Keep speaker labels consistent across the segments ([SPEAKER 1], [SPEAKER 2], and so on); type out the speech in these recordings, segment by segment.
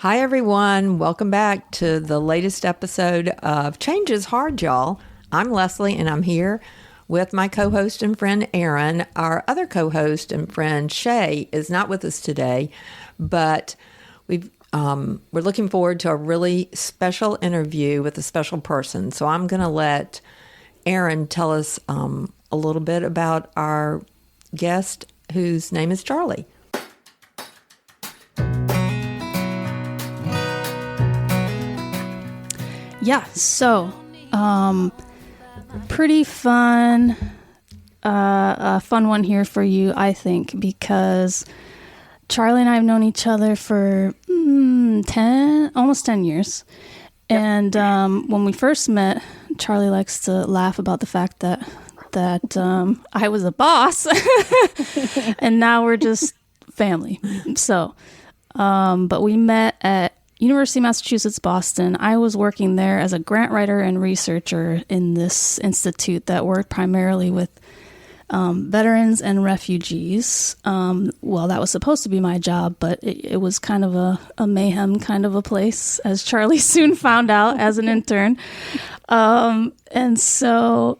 [SPEAKER 1] Hi, everyone. Welcome back to the latest episode of Change is Hard, Y'all. I'm Leslie, and I'm here with my co-host and friend, Erin. Our other co-host and friend, Shay, is not with us today, but we're looking forward to a really special interview with a special person. So I'm going to let Erin tell us a little bit about our guest, whose name is Charlie.
[SPEAKER 2] Yeah, so pretty fun, a fun one here for you, I think, because Charlie and I have known each other for almost 10 years. Yep. And when we first met, Charlie likes to laugh about the fact that I was a boss, and now we're just family. So, but we met at University of Massachusetts, Boston. I was working there as a grant writer and researcher in this institute that worked primarily with veterans and refugees. Well, that was supposed to be my job, but it was kind of a mayhem kind of a place, as Charlie soon found out as an intern. And so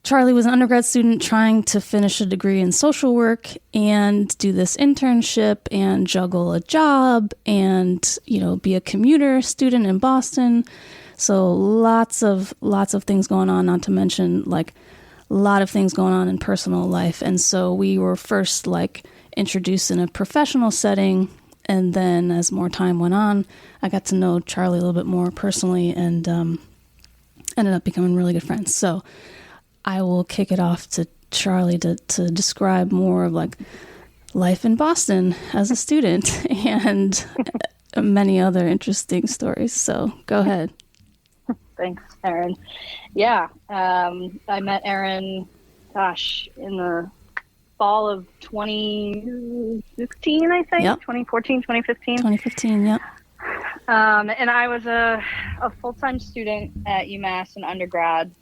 [SPEAKER 2] Charlie was an undergrad student trying to finish a degree in social work and do this internship and juggle a job and, be a commuter student in Boston. So lots of things going on, not to mention like a lot of things going on in personal life. And so we were first introduced in a professional setting. And then as more time went on, I got to know Charlie a little bit more personally and ended up becoming really good friends. So I will kick it off to Charlie to describe more of life in Boston as a student and many other interesting stories. So go ahead.
[SPEAKER 3] Thanks, Erin. Yeah, I met Erin, in the fall of 2016, I think, yep. 2014, 2015.
[SPEAKER 2] 2015, yep.
[SPEAKER 3] And I was a full-time student at UMass in undergrad.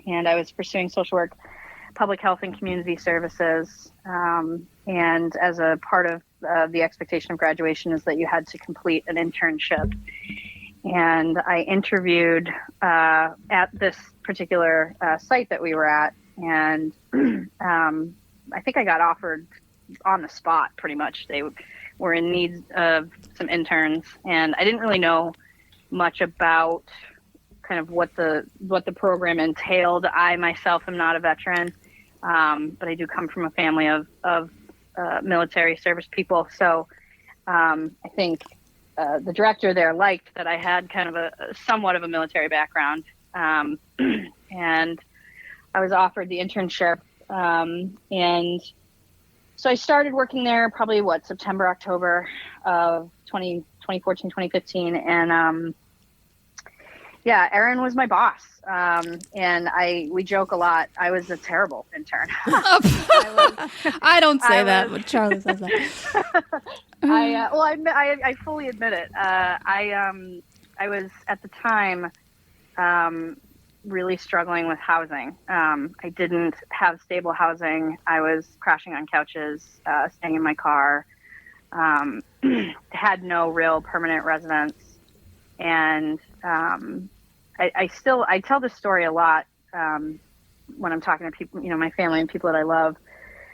[SPEAKER 3] And I was pursuing social work, public health, and community services. And as a part of the expectation of graduation is that you had to complete an internship. And I interviewed at this particular site that we were at. And I think I got offered on the spot, pretty much. They were in need of some interns. And I didn't really know much about kind of what the program entailed. I myself am not a veteran, but I do come from a family of military service people. So I think the director there liked that I had kind of a somewhat of a military background, and I was offered the internship, and so I started working there probably September, October of 2014, 2015, and yeah, Erin was my boss, and we joke a lot. I was a terrible intern.
[SPEAKER 2] I don't say that, but Charlie says that.
[SPEAKER 3] I fully admit it. I was at the time really struggling with housing. I didn't have stable housing. I was crashing on couches, staying in my car. Had no real permanent residence. And I tell this story a lot when I'm talking to people, my family and people that I love,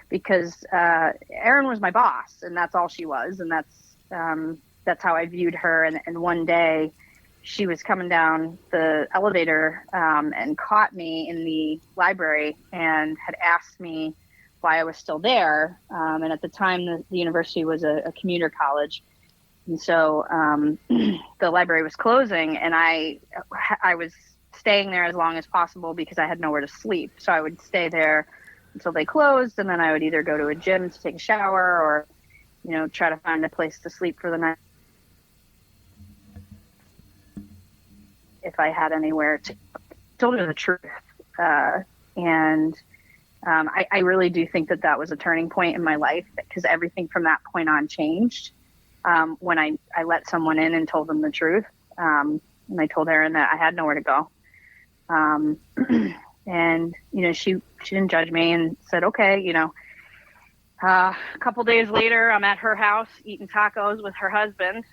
[SPEAKER 3] because Erin was my boss, and that's all she was, and that's how I viewed her. And one day, she was coming down the elevator and caught me in the library and had asked me why I was still there. And at the time, the university was a commuter college. And so the library was closing, and I was staying there as long as possible because I had nowhere to sleep. So I would stay there until they closed, and then I would either go to a gym to take a shower or, try to find a place to sleep for the night if I had anywhere to. Told her the truth. And I really do think that was a turning point in my life, because everything from that point on changed. When I let someone in and told them the truth. And I told Erin that I had nowhere to go. And, she didn't judge me and said, okay, A couple days later, I'm at her house eating tacos with her husband.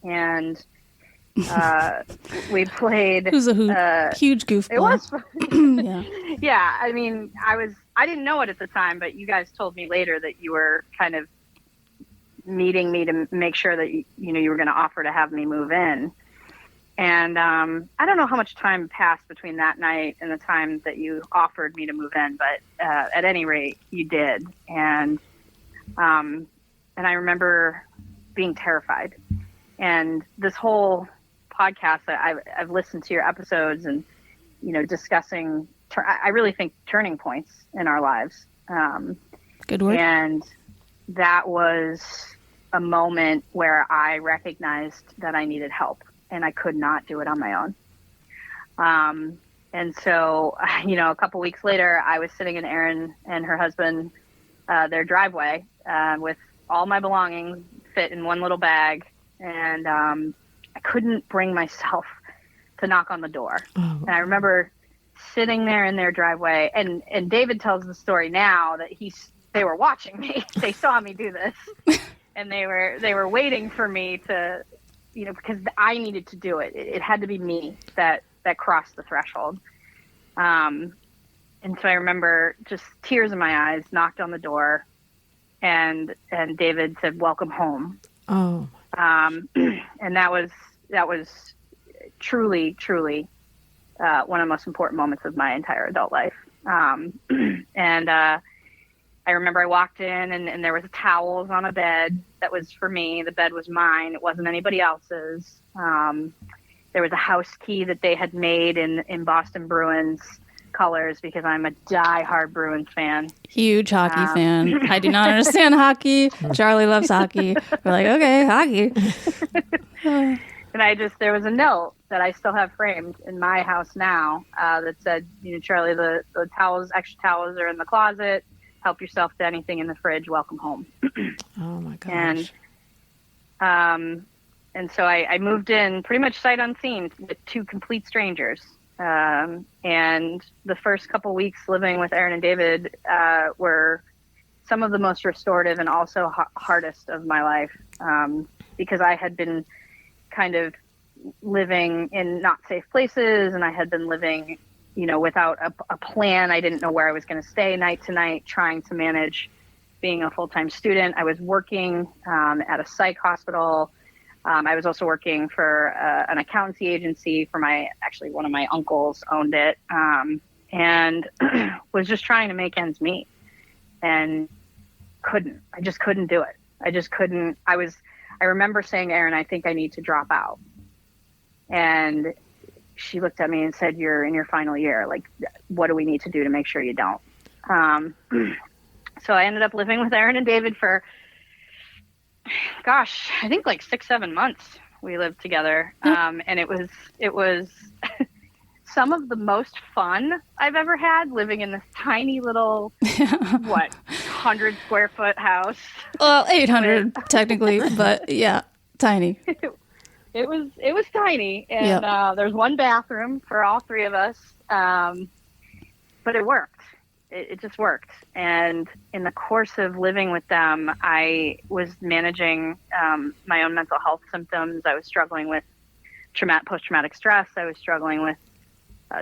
[SPEAKER 3] And we played.
[SPEAKER 2] It was a huge goofball.
[SPEAKER 3] It was.
[SPEAKER 2] Yeah.
[SPEAKER 3] Yeah. I mean, I didn't know it at the time, but you guys told me later that you were kind of meeting me to make sure that, you were going to offer to have me move in. And I don't know how much time passed between that night and the time that you offered me to move in, but at any rate, you did. And I remember being terrified. And this whole podcast, I've listened to your episodes and, discussing, I really think, turning points in our lives.
[SPEAKER 2] Good word.
[SPEAKER 3] And that was a moment where I recognized that I needed help. And I could not do it on my own. And so, a couple weeks later, I was sitting in Erin and her husband, their driveway, with all my belongings fit in one little bag. And I couldn't bring myself to knock on the door. Oh. And I remember sitting there in their driveway. And David tells the story now that they were watching me. They saw me do this. And they were waiting for me to, because I needed to do it. It had to be me that crossed the threshold. And so I remember just tears in my eyes, knocked on the door, and David said, "Welcome home."
[SPEAKER 1] Oh.
[SPEAKER 3] And that was truly, truly one of the most important moments of my entire adult life. And I remember I walked in and there was towels on a bed that was for me. The bed was mine. It wasn't anybody else's. There was a house key that they had made in Boston Bruins colors because I'm a diehard Bruins fan.
[SPEAKER 2] Huge hockey fan. I do not understand hockey. Charlie loves hockey. We're like, okay, hockey.
[SPEAKER 3] And there was a note that I still have framed in my house now that said, Charlie, the towels, extra towels are in the closet. Help yourself to anything in the fridge. Welcome home.
[SPEAKER 1] Oh my gosh.
[SPEAKER 3] And so I moved in pretty much sight unseen with two complete strangers. And the first couple weeks living with Erin and David were some of the most restorative and also hardest of my life, because I had been kind of living in not safe places, and I had been living without a plan. I didn't know where I was going to stay night to night, trying to manage being a full-time student. I was working at a psych hospital. I was also working for an accountancy agency for one of my uncles owned it, and was just trying to make ends meet, and I just couldn't do it. I just couldn't. I remember saying, "Erin, I think I need to drop out." And she looked at me and said, "You're in your final year. Like, what do we need to do to make sure you don't?" So I ended up living with Erin and David for, gosh, I think like 6-7 months we lived together. And it was some of the most fun I've ever had living in this tiny little, 100 square foot house. Well,
[SPEAKER 2] 800 technically, but yeah, tiny.
[SPEAKER 3] It was tiny, and there's one bathroom for all three of us, but it worked. It just worked. And in the course of living with them, I was managing my own mental health symptoms. I was struggling with post-traumatic stress. I was struggling with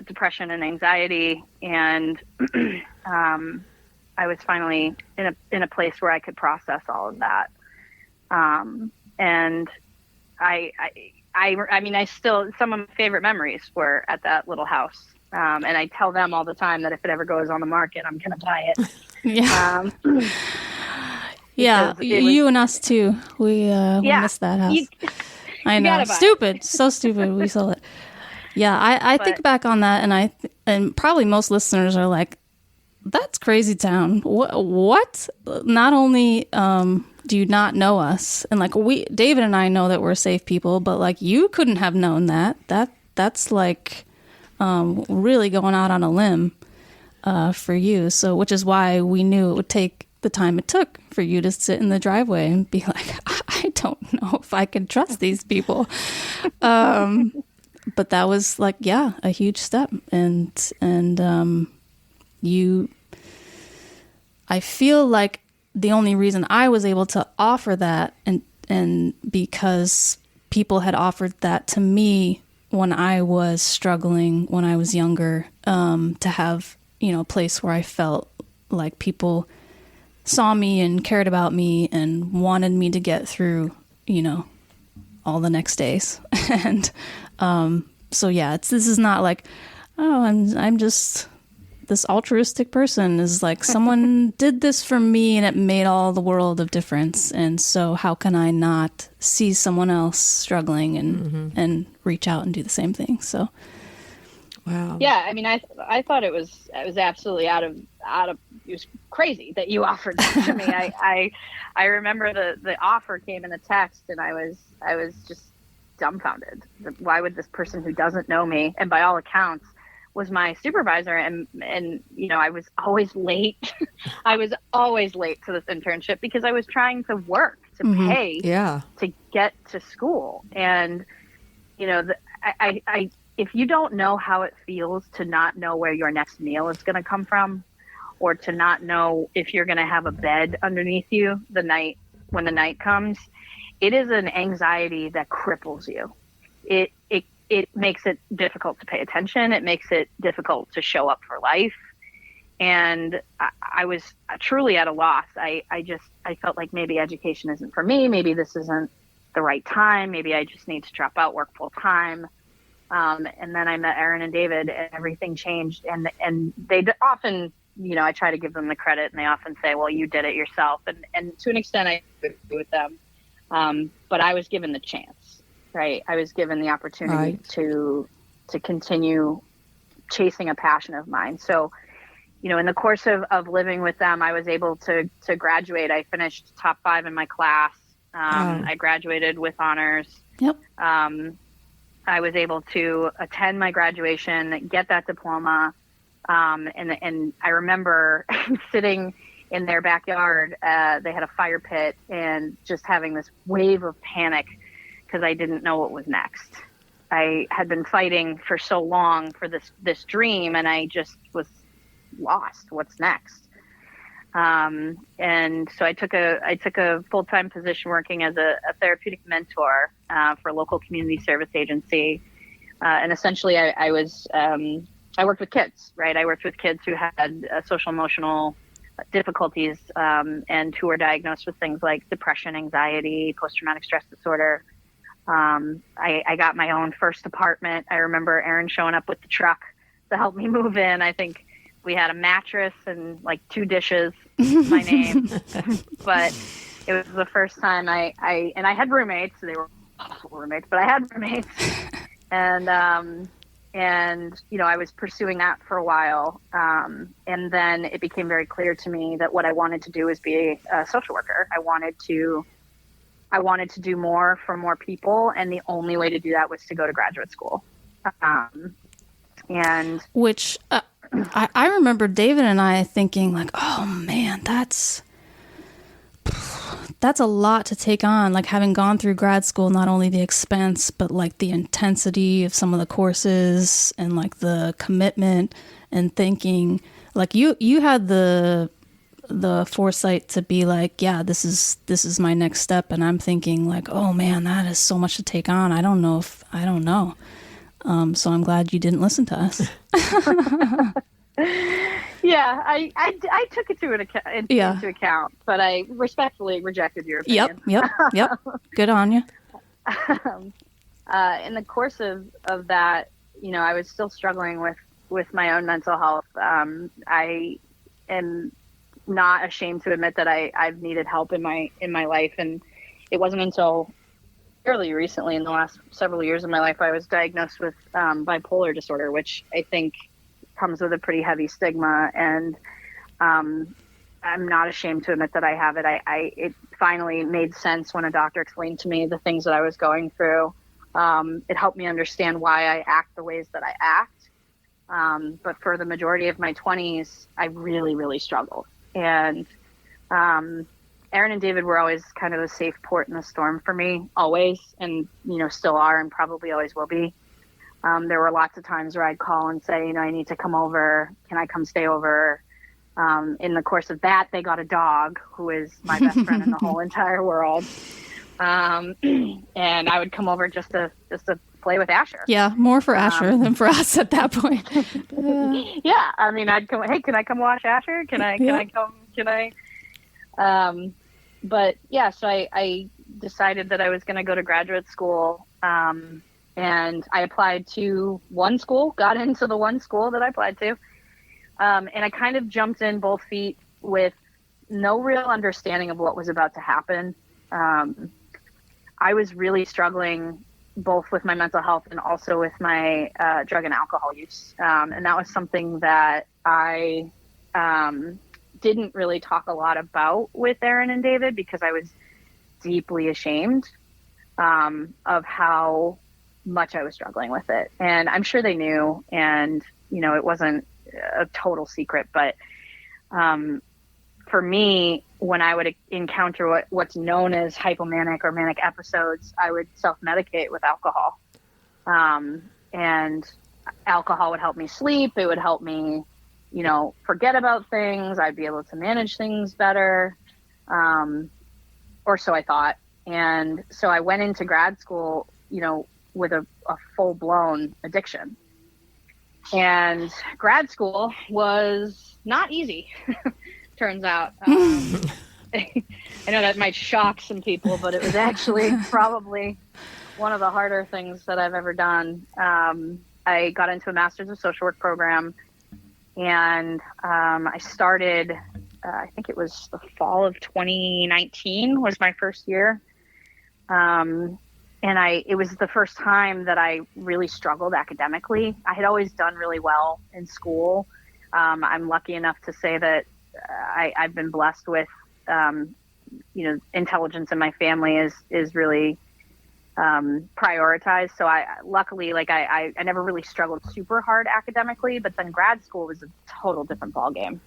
[SPEAKER 3] depression and anxiety, and I was finally in a place where I could process all of that. And I mean, some of my favorite memories were at that little house. And I tell them all the time that if it ever goes on the market, I'm going to buy it.
[SPEAKER 2] Yeah. Yeah. You and us too. We missed that house. I know. Stupid. So stupid. We sold it. Yeah. I think back on that, and probably most listeners are like, that's crazy town. What? Not only, do you not know us? And like David and I know that we're safe people, but like you couldn't have known that. That's like really going out on a limb for you. So, which is why we knew it would take the time it took for you to sit in the driveway and be like, I don't know if I can trust these people. But that was like, a huge step. And I feel like the only reason I was able to offer that and because people had offered that to me when I was struggling, when I was younger, to have, a place where I felt like people saw me and cared about me and wanted me to get through, all the next days. And so yeah, this is not like, oh, I'm just this altruistic person. Is like someone did this for me and it made all the world of difference. And so how can I not see someone else struggling and reach out and do the same thing? So
[SPEAKER 1] wow.
[SPEAKER 3] Yeah, I mean, I thought it was absolutely out of it was crazy that you offered that to me. I remember the offer came in the text and I was just dumbfounded. Why would this person who doesn't know me, and by all accounts was my supervisor, and I was always late. I was always late to this internship because I was trying to work to pay to get to school. And I if you don't know how it feels to not know where your next meal is going to come from, or to not know if you're going to have a bed underneath you when the night comes, it is an anxiety that cripples you. It makes it difficult to pay attention. It makes it difficult to show up for life. And I was truly at a loss. I felt like maybe education isn't for me. Maybe this isn't the right time. Maybe I just need to drop out, work full time. And then I met Aaron and David, and everything changed. And they often, I try to give them the credit, and they often say, well, you did it yourself. And to an extent, I agree with them. But I was given the chance. Right. I was given the opportunity to continue chasing a passion of mine. So, in the course of living with them, I was able to graduate. I finished top 5 in my class. I graduated with honors.
[SPEAKER 2] Yep.
[SPEAKER 3] I was able to attend my graduation, get that diploma. And I remember sitting in their backyard. They had a fire pit, and just having this wave of panic because I didn't know what was next. I had been fighting for so long for this dream, and I just was lost. What's next? And so I took a full-time position working as a therapeutic mentor for a local community service agency, and essentially I worked with kids. Right, I worked with kids who had social emotional difficulties and who were diagnosed with things like depression, anxiety, post-traumatic stress disorder. I got my own first apartment. I remember Aaron showing up with the truck to help me move in. I think we had a mattress and like 2 dishes, my name, but it was the first time I had roommates. They were awful roommates, but I had roommates, and I was pursuing that for a while. And then it became very clear to me that what I wanted to do was be a social worker. I wanted to do more for more people, and the only way to do that was to go to graduate school. And
[SPEAKER 2] which I remember David and I thinking like, oh man, that's a lot to take on. Like having gone through grad school, not only the expense, but like the intensity of some of the courses and like the commitment, and thinking like you had the foresight to be like, yeah, this is my next step. And I'm thinking like, oh man, that is so much to take on. I don't know. So I'm glad you didn't listen to us.
[SPEAKER 3] Yeah, I took it into account, but I respectfully rejected your opinion.
[SPEAKER 2] Yep. Good on you.
[SPEAKER 3] In the course of that, I was still struggling with my own mental health. I am not ashamed to admit that I've needed help in my life, and it wasn't until fairly recently, in the last several years of my life, I was diagnosed with bipolar disorder, which I think comes with a pretty heavy stigma, and I'm not ashamed to admit that I have it. It finally made sense when a doctor explained to me the things that I was going through. It helped me understand why I act the ways that I act. But for the majority of my 20s, I really, really struggled. And Aaron and David were always kind of a safe port in the storm for me, always, and still are, and probably always will be. There were lots of times where I'd call and say, I need to come over. Can I come stay over? In the course of that, they got a dog who is my best friend in the whole entire world. And I would come over just to play with Asher.
[SPEAKER 2] Yeah, more for Asher than for us at that point.
[SPEAKER 3] Yeah, I mean, I'd come. Hey, can I come watch Asher? Can I come? Can I? But yeah, so I decided that I was going to go to graduate school, and I applied to one school. Got into the one school that I applied to, and I kind of jumped in both feet with no real understanding of what was about to happen. I was really struggling both with my mental health and also with my drug and alcohol use. And that was something that I didn't really talk a lot about with Aaron and David because I was deeply ashamed of how much I was struggling with it. And I'm sure they knew, and, you know, it wasn't a total secret, but for me, when I would encounter what's known as hypomanic or manic episodes, I would self-medicate with alcohol. And alcohol would help me sleep. It would help me, you know, forget about things. I'd be able to manage things better. Or so I thought. And so I went into grad school, you know, with a full-blown addiction. And grad school was not easy. Turns out. I know that might shock some people, but it was actually probably one of the harder things that I've ever done. I got into a master's of social work program, and I started, I think it was the fall of 2019 was my first year. And it was the first time that I really struggled academically. I had always done really well in school. I'm lucky enough to say that I've been blessed with, you know, intelligence in my family is really prioritized. So luckily, like I never really struggled super hard academically, but then grad school was a total different ballgame.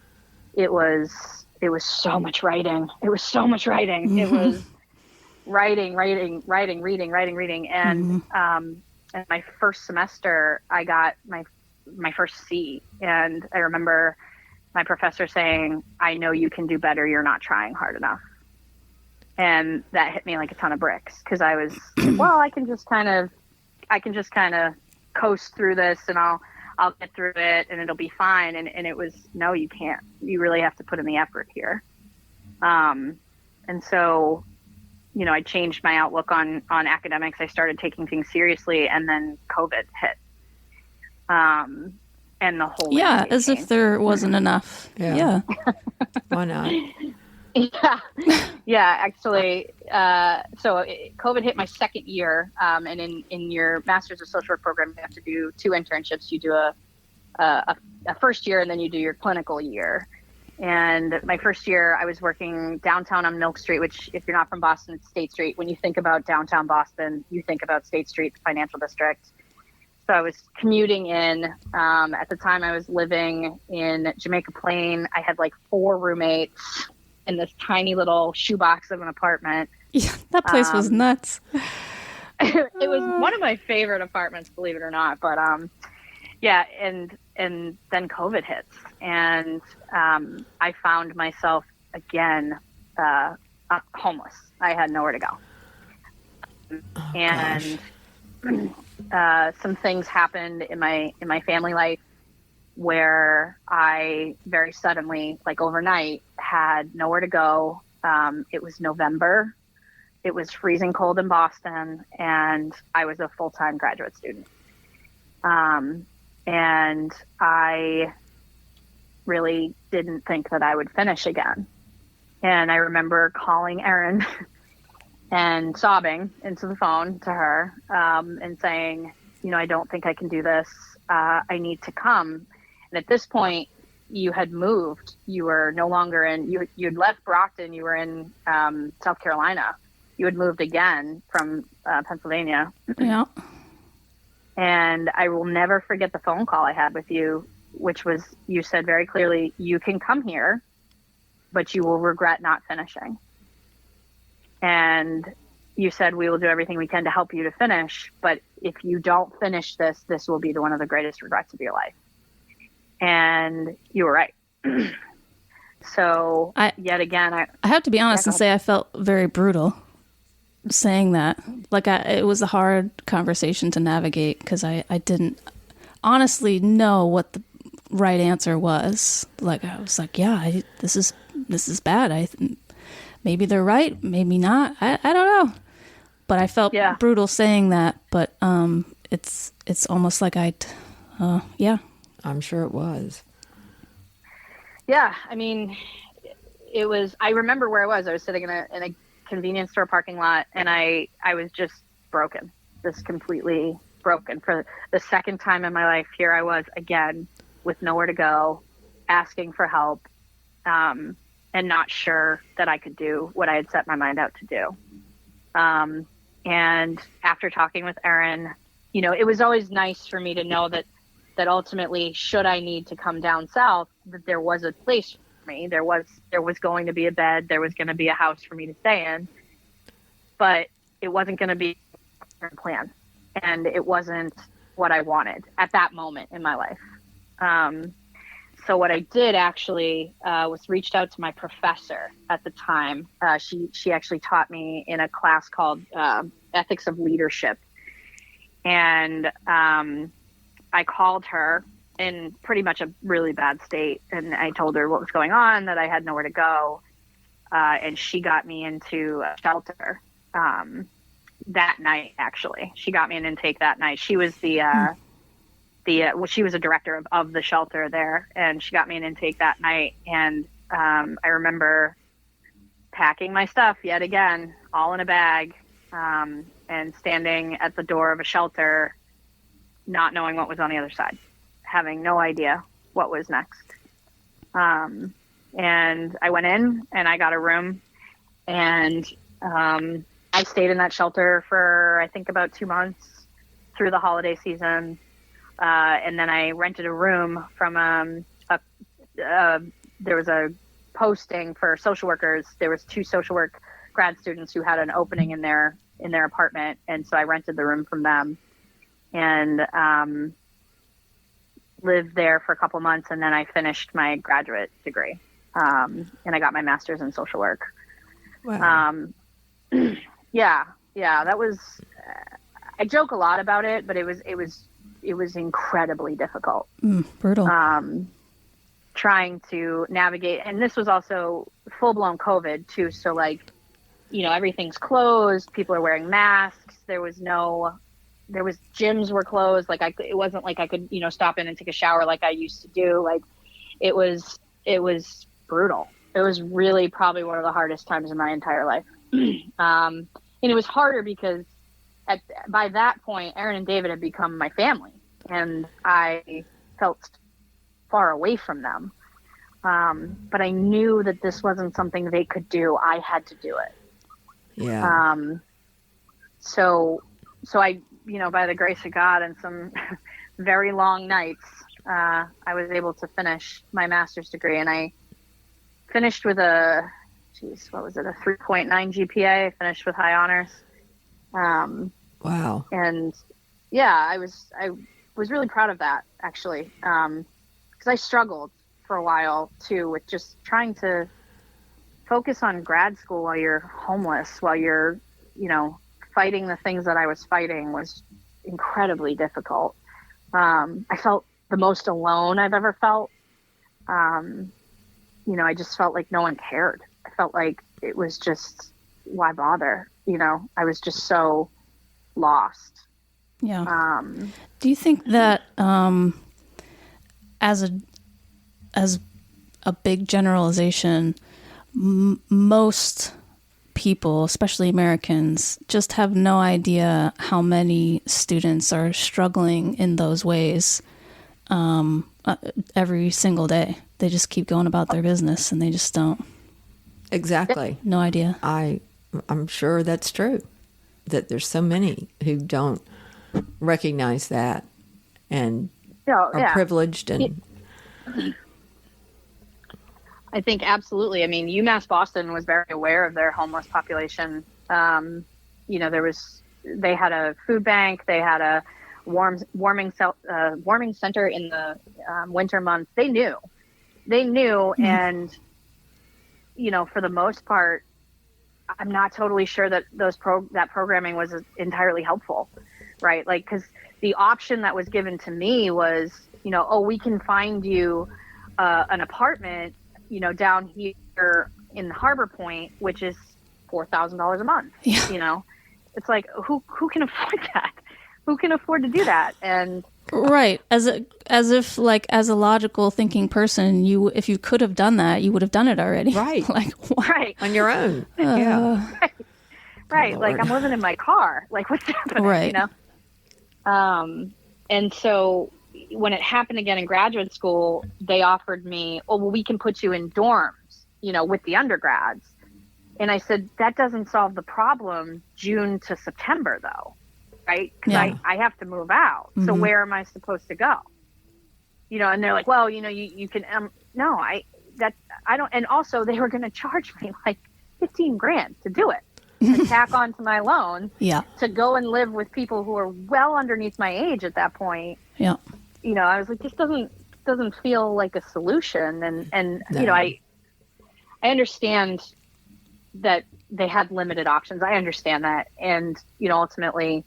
[SPEAKER 3] It was so much writing. It was so much writing. It was reading. And, in my first semester, I got my first C. And I remember my professor saying, "I know you can do better. You're not trying hard enough." And that hit me like a ton of bricks because I was, well, I can just kind of coast through this and I'll get through it and it'll be fine. And it was, no, you can't. You really have to put in the effort here. And so, you know, I changed my outlook on academics. I started taking things seriously, and then COVID hit. And the whole
[SPEAKER 2] as
[SPEAKER 3] changed.
[SPEAKER 2] If there wasn't enough. Yeah.
[SPEAKER 1] Why not?
[SPEAKER 3] Yeah, actually. So COVID hit my second year, and in your master's of social work program, you have to do 2 internships. You do a first year, and then you do your clinical year. And my first year, I was working downtown on Milk Street, which, if you're not from Boston, it's State Street. When you think about downtown Boston, you think about State Street, the financial district. So I was commuting in. At the time, I was living in Jamaica Plain. I had like 4 roommates in this tiny little shoebox of an apartment.
[SPEAKER 2] Yeah, that place was nuts.
[SPEAKER 3] It was one of my favorite apartments, believe it or not. But yeah, and then COVID hits, and I found myself again homeless. I had nowhere to go, and some things happened in my family life where I very suddenly, like overnight, had nowhere to go. It was November. It was freezing cold in Boston, and I was a full-time graduate student. And I really didn't think that I would finish again. And I remember calling Erin and sobbing into the phone to her, and saying, you know, I don't think I can do this. I need to come. And at this point, you had moved. You were no longer you'd left Brockton. You were in South Carolina. You had moved again from Pennsylvania.
[SPEAKER 2] Yeah.
[SPEAKER 3] And I will never forget the phone call I had with you, which was, you said very clearly, you can come here, but you will regret not finishing. And you said, we will do everything we can to help you to finish, but if you don't finish this, this will be one of the greatest regrets of your life. And you were right. So yet again,
[SPEAKER 2] I have to be honest and say I felt very brutal saying that. Like it was a hard conversation to navigate because I didn't honestly know what the right answer was. Like I was like, yeah, this is bad. Maybe they're right, maybe not. I don't know. But I felt brutal saying that. But it's almost like
[SPEAKER 1] I'm sure it was.
[SPEAKER 3] Yeah, I mean, it was. I remember where I was. I was sitting in a convenience store parking lot, and I was just broken, just completely broken. For the second time in my life, here I was again with nowhere to go, asking for help, and not sure that I could do what I had set my mind out to do. And after talking with Erin, you know, it was always nice for me to know that ultimately, should I need to come down south, that there was a place for me. There was going to be a bed. There was going to be a house for me to stay in. But it wasn't going to be a plan. And it wasn't what I wanted at that moment in my life. So what I did actually was reached out to my professor at the time. She actually taught me in a class called Ethics of Leadership. And I called her in pretty much a really bad state, and I told her what was going on, that I had nowhere to go, and she got me into a shelter that night. Actually, she got me an intake that night. She was she was a director of the shelter there, and she got me an intake that night. And I remember packing my stuff yet again, all in a bag, and standing at the door of a shelter, not knowing what was on the other side, having no idea what was next. And I went in and I got a room, and I stayed in that shelter for, I think, about 2 months through the holiday season. And then I rented a room from there was a posting for social workers. There was 2 social work grad students who had an opening in their apartment. And so I rented the room from them, and lived there for a couple months, and then I finished my graduate degree, and I got my master's in social work.
[SPEAKER 1] Wow.
[SPEAKER 3] That was. I joke a lot about it, but it was incredibly difficult.
[SPEAKER 2] Brutal.
[SPEAKER 3] Trying to navigate, and this was also full blown COVID too. So like, you know, everything's closed. People are wearing masks. There was gyms were closed. Like it wasn't like I could, you know, stop in and take a shower like I used to do. Like it was brutal. It was really probably one of the hardest times in my entire life. And it was harder because by that point, Erin and David had become my family, and I felt far away from them. But I knew that this wasn't something they could do. I had to do it.
[SPEAKER 1] Yeah.
[SPEAKER 3] So I, you know, by the grace of God and some very long nights, I was able to finish my master's degree, and I finished with a 3.9 GPA. I finished with high honors.
[SPEAKER 1] Wow.
[SPEAKER 3] And yeah, I was really proud of that, actually. Because I struggled for a while too with just trying to focus on grad school while you're homeless, while you're, you know, fighting the things that I was fighting was incredibly difficult. I felt the most alone I've ever felt. You know, I just felt like no one cared. I felt like it was just, why bother? You know, I was just so lost.
[SPEAKER 2] Yeah. Do you think that as a big generalization, most people, especially Americans, just have no idea how many students are struggling in those ways every single day? They just keep going about their business, and they just don't.
[SPEAKER 1] Exactly.
[SPEAKER 2] No idea.
[SPEAKER 1] I'm sure that's true, that there's so many who don't recognize that and are privileged. And
[SPEAKER 3] I think absolutely. I mean, UMass Boston was very aware of their homeless population. You know, they had a food bank, they had a warming center in the winter months. They knew,
[SPEAKER 2] Mm-hmm.
[SPEAKER 3] and for the most part, I'm not totally sure that that programming was entirely helpful, right? Like, because the option that was given to me was, oh, we can find you an apartment, down here in Harbor Point, which is $4,000 a month.
[SPEAKER 2] Yeah.
[SPEAKER 3] It's like, who can afford that? Who can afford to do that? And
[SPEAKER 2] right, as if like as a logical thinking person, if you could have done that, you would have done it already.
[SPEAKER 1] Right.
[SPEAKER 2] Like, what?
[SPEAKER 3] right
[SPEAKER 1] On your own. Yeah.
[SPEAKER 3] right. Like,
[SPEAKER 1] Lord.
[SPEAKER 3] I'm living in my car. Like, what's happening?
[SPEAKER 2] Right.
[SPEAKER 3] And so when it happened again in graduate school, they offered me, oh, well, we can put you in dorms, with the undergrads. And I said, that doesn't solve the problem June to September, though, right? Because
[SPEAKER 2] Yeah.
[SPEAKER 3] I have to move out. So where am I supposed to go? And they're like, well, you can, no, I don't. And also they were going to charge me like $15,000 to do it, to tack onto my loan,
[SPEAKER 2] Yeah.
[SPEAKER 3] to go and live with people who are well underneath my age at that point.
[SPEAKER 2] Yeah.
[SPEAKER 3] I was like, this doesn't feel like a solution. And
[SPEAKER 1] No.
[SPEAKER 3] I understand that they had limited options. I understand that. And, ultimately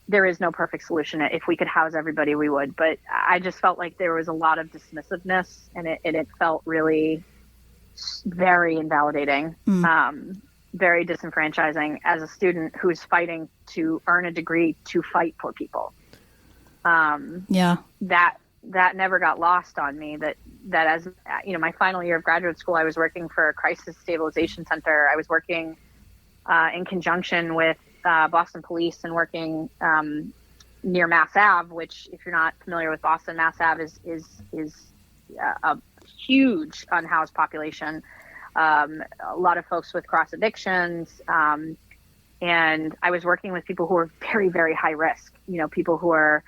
[SPEAKER 3] there is no perfect solution. If we could house everybody, we would, but I just felt like there was a lot of dismissiveness, and it felt really very invalidating, very disenfranchising as a student who's fighting to earn a degree to fight for people.
[SPEAKER 2] Yeah.
[SPEAKER 3] That never got lost on me, that as my final year of graduate school, I was working for a crisis stabilization center. I was working in conjunction with Boston Police and working near Mass Ave, which, if you're not familiar with Boston, Mass Ave is a huge unhoused population, a lot of folks with cross addictions, and I was working with people who are very, very high risk, people who are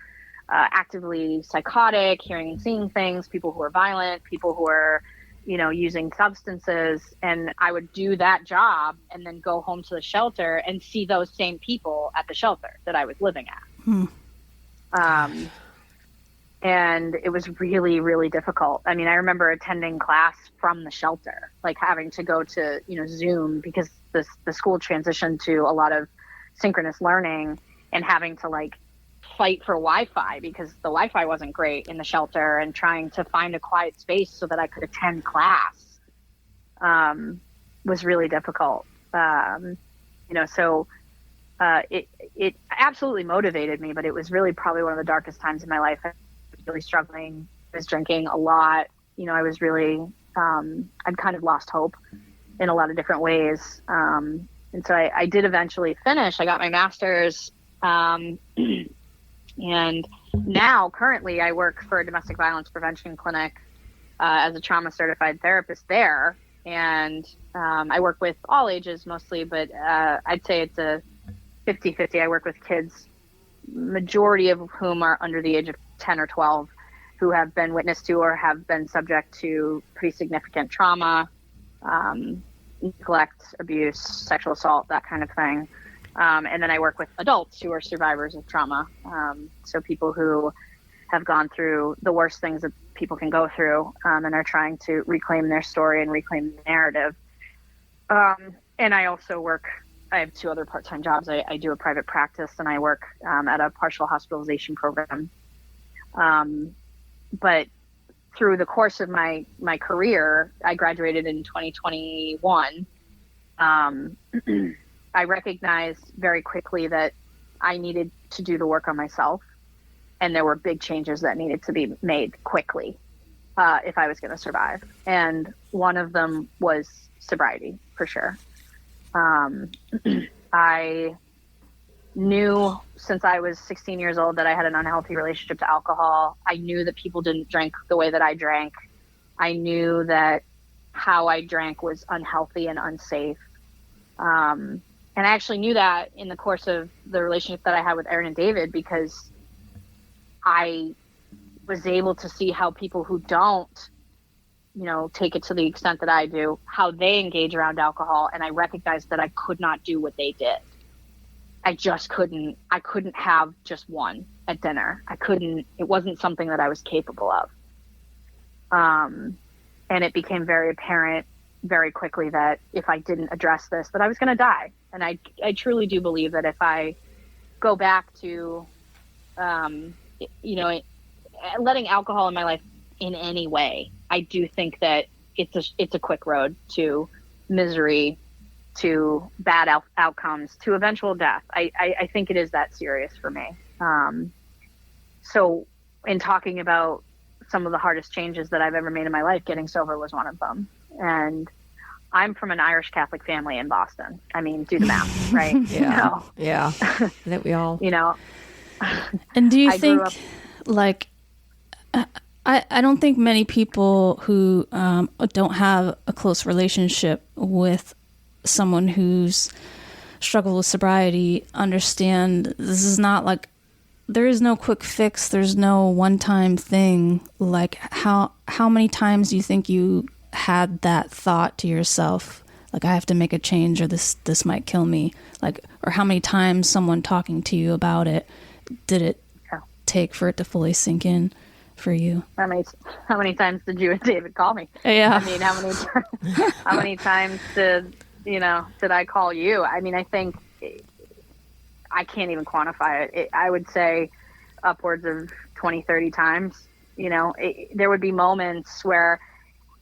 [SPEAKER 3] actively psychotic, hearing and seeing things, people who are violent, people who are using substances. And I would do that job and then go home to the shelter and see those same people at the shelter that I was living at. And it was really, really difficult. I mean, I remember attending class from the shelter, like having to go to, Zoom, because the school transitioned to a lot of synchronous learning, and having to like fight for Wi-Fi because the Wi-Fi wasn't great in the shelter, and trying to find a quiet space so that I could attend class was really difficult. So it absolutely motivated me, but it was really probably one of the darkest times in my life. I was really struggling. I was drinking a lot. I was really, I'd kind of lost hope in a lot of different ways. And so I did eventually finish. I got my master's. And now currently I work for a domestic violence prevention clinic as a trauma certified therapist there. And I work with all ages mostly, but I'd say it's a 50-50. I work with kids, majority of whom are under the age of 10 or 12, who have been witness to or have been subject to pretty significant trauma, neglect, abuse, sexual assault, that kind of thing. And then I work with adults who are survivors of trauma. So people who have gone through the worst things that people can go through, and are trying to reclaim their story and reclaim the narrative. And I also I have 2 other part-time jobs. I do a private practice, and I work at a partial hospitalization program. But through the course of my career, I graduated in 2021. I recognized very quickly that I needed to do the work on myself, and there were big changes that needed to be made quickly if I was going to survive. And one of them was sobriety, for sure. I knew since I was 16 years old that I had an unhealthy relationship to alcohol. I knew that people didn't drink the way that I drank. I knew that how I drank was unhealthy and unsafe. And I actually knew that in the course of the relationship that I had with Aaron and David, because I was able to see how people who don't, take it to the extent that I do, how they engage around alcohol. And I recognized that I could not do what they did. I just couldn't. I couldn't have just one at dinner. It wasn't something that I was capable of. And it became very apparent very quickly that if I didn't address this, that I was going to die. And I truly do believe that if I go back to, letting alcohol in my life in any way, I do think that it's a quick road to misery, to bad outcomes, to eventual death. I think it is that serious for me. So in talking about some of the hardest changes that I've ever made in my life, getting sober was one of them. And I'm from an Irish Catholic family in Boston. I mean, do the math, right?
[SPEAKER 1] Yeah. Yeah. That we all,
[SPEAKER 2] And do you think, like, I don't think many people who don't have a close relationship with someone who's struggled with sobriety understand this is not like, there is no quick fix. There's no one-time thing. Like, how many times do you think you had that thought to yourself, like, I have to make a change or this might kill me? Like, or how many times someone talking to you about it did it take for it to fully sink in for you?
[SPEAKER 3] How many times did you and David call me?
[SPEAKER 2] Yeah.
[SPEAKER 3] I mean, how many times did I call you? I mean, I think I can't even quantify it. I would say upwards of 20, 30 times. There would be moments where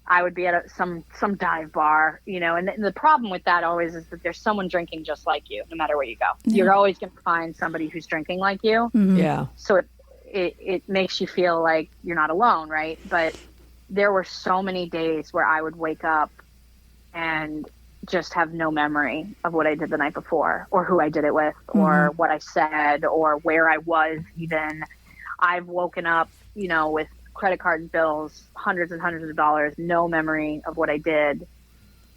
[SPEAKER 3] I would be at some dive bar, and the problem with that always is that there's someone drinking just like you, no matter where you go. Yeah. You're always going to find somebody who's drinking like you.
[SPEAKER 2] Mm-hmm.
[SPEAKER 1] Yeah.
[SPEAKER 3] So it makes you feel like you're not alone, right? But there were so many days where I would wake up and just have no memory of what I did the night before, or who I did it with, or what I said, or where I was even. I've woken up, with credit card bills, hundreds and hundreds of dollars, no memory of what I did.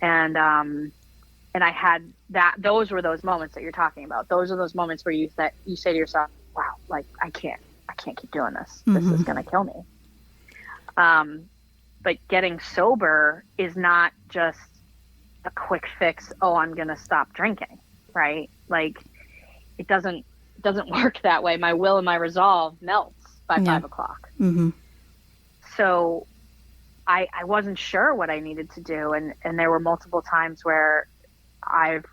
[SPEAKER 3] And I had that, those were those moments that you're talking about. Those are those moments where you say to yourself, wow, like, I can't keep doing this. This is going to kill me. But getting sober is not just a quick fix. Oh, I'm going to stop drinking. Right. Like, it doesn't work that way. My will and my resolve melts by 5 o'clock.
[SPEAKER 2] Mm-hmm.
[SPEAKER 3] So I wasn't sure what I needed to do. And there were multiple times where I've,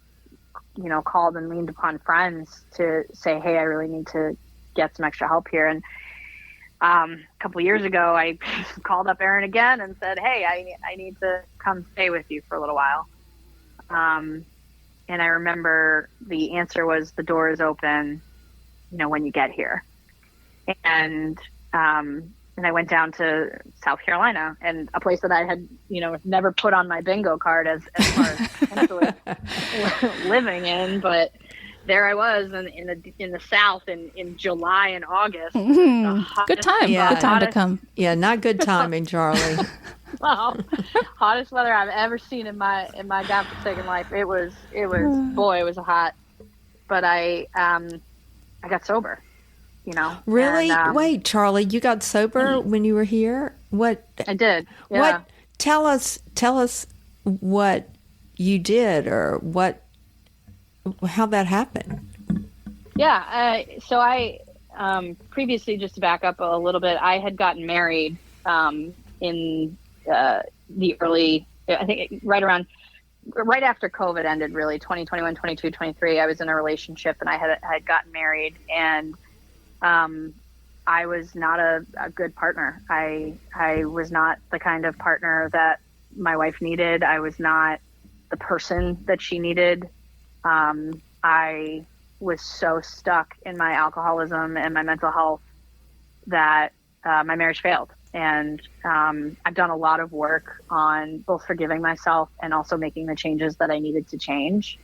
[SPEAKER 3] called and leaned upon friends to say, hey, I really need to get some extra help here. And a couple of years ago, I called up Erin again and said, hey, I need to come stay with you for a little while. And I remember the answer was, the door is open, when you get here. And I went down to South Carolina, and a place that I had, never put on my bingo card as far as potentially living in, but there I was in the South in July and August.
[SPEAKER 2] Good time.
[SPEAKER 1] Yeah.
[SPEAKER 2] Good time to come.
[SPEAKER 1] Yeah, not good timing, Charlie.
[SPEAKER 3] Well, hottest weather I've ever seen in my godforsaken life. It was boy, it was hot. But I got sober.
[SPEAKER 1] Really?
[SPEAKER 3] And,
[SPEAKER 1] wait, Charlie, you got sober when you were here? What?
[SPEAKER 3] I did. Yeah.
[SPEAKER 1] What? Tell us what you did, or how that happened.
[SPEAKER 3] Yeah. So I previously, just to back up a little bit, I had gotten married in the early, I think right after COVID ended, really 2021, 22, 23. I was in a relationship, and I had gotten married, and I was not a good partner. I was not the kind of partner that my wife needed. I was not the person that she needed. I was so stuck in my alcoholism and my mental health that my marriage failed. And I've done a lot of work on both forgiving myself and also making the changes that I needed to change.